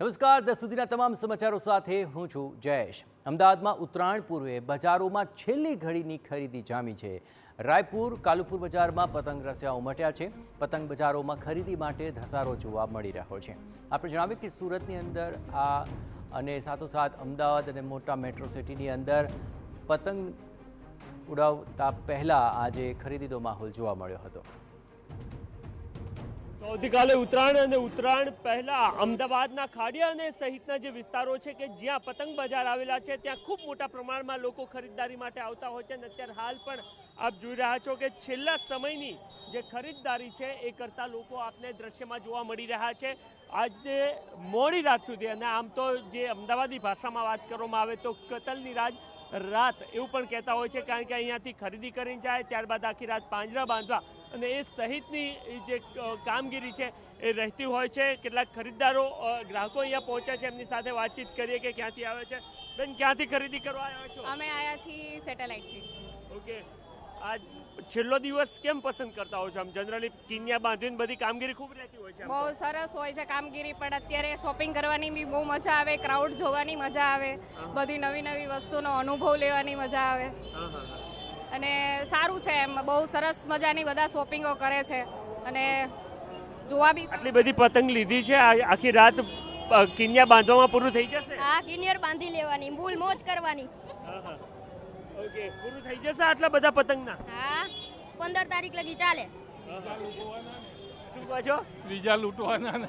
નમસ્કાર, 10 સુધીના તમામ સમાચારો સાથે હું છું જયેશ। અમદાવાદમાં ઉત્તરાયણ પૂર્વે બજારોમાં છેલ્લી ઘડીની ખરીદી જામી છે। રાયપુર કાલુપુર બજારમાં પતંગ રસિયા ઉમટ્યા છે। પતંગ બજારોમાં ખરીદી માટે ધસારો જોવા મળી રહ્યો છે। આપણે જણાવીએ કે સુરતની અંદર આ અને સાથોસાથ અમદાવાદ અને મોટા મેટ્રો સિટીની અંદર પતંગ ઉડાવતા પહેલા આજે ખરીદીનો માહોલ જોવા મળ્યો હતો। તો આવતીકાલે ઉત્તરાયણ અને ઉત્તરાયણ પહેલા અમદાવાદના ખાડિયા સહિતના જે વિસ્તારો છે કે જ્યાં પતંગ બજાર આવેલા છે ત્યાં ખૂબ મોટા પ્રમાણમાં લોકો ખરીદદારી માટે આવતા હોય છે। અને અત્યારે હાલ પણ આપ જોઈ રહ્યા છો કે છેલ્લા સમયની જે ખરીદદારી છે એ કરતા લોકો આપને દ્રશ્યમાં જોવા મળી રહ્યા છે। આજે મોડી રાત સુધી, અને આમ તો જે અમદાવાદી ભાષામાં વાત કરવામાં આવે તો કતલની રાત એવું પણ કહેતા હોય છે, કારણ કે અહીંયાથી ખરીદી કરીને જાય ત્યારબાદ આખી રાત પાંજરા બાંધવા અને એ સહિતની જે કામગીરી છે એ રહેતી હોય છે। કેટલાક ખરીદદારો ગ્રાહકો અહીંયા પહોંચ્યા છે, એમની સાથે વાતચીત કરીએ કે ક્યાંથી આવે છે। બેન, ક્યાંથી ખરીદી કરવા આવ્યા છો? અમે આવ્યા છીએ સેટેલાઇટથી। ઓકે, આ છેલ્લો દિવસ કેમ પસંદ કરતા હોય છો? આમ જનરલી કિન્યા બાંધીને બધી કામગીરી ખૂબ રહેતી હોય છે। બહુ સરસ હોય છે કામગીરી, પણ અત્યારે શોપિંગ કરવાની બી બહુ મજા આવે, ક્રાઉડ જોવાની મજા આવે, બધી નવી નવી વસ્તુનો અનુભવ લેવાની મજા આવે અને સારું છે। એમ બહુ સરસ મજાની બધા શોપિંગો કરે છે અને જોવા બી। આટલી બધી પતંગ લીધી છે, આખી રાત કિન્યા બાંધવામાં પૂરું થઈ જશે? હા, કિનિયર બાંધી લેવાની, ફૂલ મોજ કરવાની। ઓકે, પૂરું થઈ જશે આટલા બધા પતંગના? હા, 15 તારીખ લગી ચાલે। શું કહો છો? બીજા લૂંટવાના।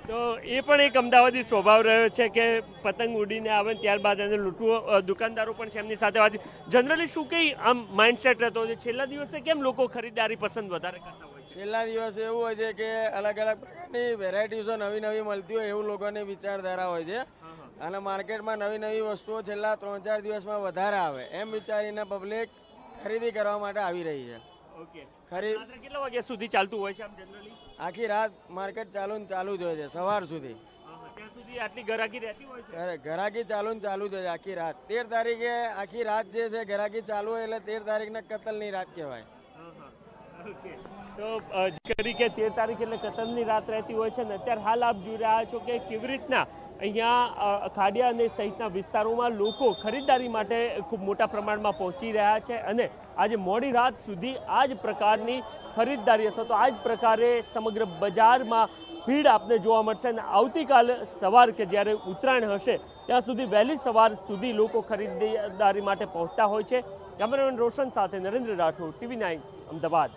તો એ પણ એક અમદાવાદી સ્વભાવ રહ્યો છે કે પતંગ ઉડીને આવે ત્યારબાદ એને લૂંટવું। દુકાનદારો પણ છે, એમની સાથે વાત। જનરલી શું કઈ આમ માઇન્ડસેટ રહેતો હોય છે? છેલ્લા દિવસે કેમ લોકો ખરીદારી પસંદ વધારે કરતા હોય છે? છેલ્લા દિવસે એવું હોય છે કે અલગ અલગ પ્રકારની વેરાયટીઝો નવી નવી મળતી હોય એવું લોકોની વિચારધારા હોય છે, અને માર્કેટમાં નવી નવી વસ્તુઓ છેલ્લા 3-4 દિવસમાં વધારે આવે એમ વિચારીને પબ્લિક ખરીદી કરવા માટે આવી રહી છે। ઓકે, ખરીદ કેટલા વાગ્યા સુધી ચાલતું હોય છે આમ જનરલી? આખી રાત માર્કેટ ચાલુ જ હોય છે, સવાર સુધી। ત્યાં સુધી આટલી ગરાકી રહેતી હોય છે? ઘરાકી ચાલુ જ હોય છે આખી રાત। 13 તારીખે આખી રાત જે છે ઘરાકી ચાલુ હોય એટલે 13 તારીખને કતલની રાત કહેવાય। ઓકે, તો કરી કે 13 તારીખ એટલે કતલની રાત રહેતી હોય છે। ને અત્યારે હાલ આપ જોઈ રહ્યા છો કે કેવી રીતના અહીંયા ખાડિયા અને સહિતના વિસ્તારોમાં લોકો ખરીદદારી માટે ખૂબ મોટા પ્રમાણમાં પહોંચી રહ્યા છે, અને આજે મોડી રાત સુધી આ જ પ્રકારની ખરીદદારી અથવા તો આ જ પ્રકારે સમગ્ર બજારમાં ભીડ આપને જોવા મળશે। અને આવતીકાલે સવાર કે જ્યારે ઉત્તરાયણ હશે ત્યાં સુધી વહેલી સવાર સુધી લોકો ખરીદદારી માટે પહોંચતા હોય છે। કેમેરામેન રોશન સાથે નરેન્દ્ર રાઠોડ, TV9 અમદાવાદ।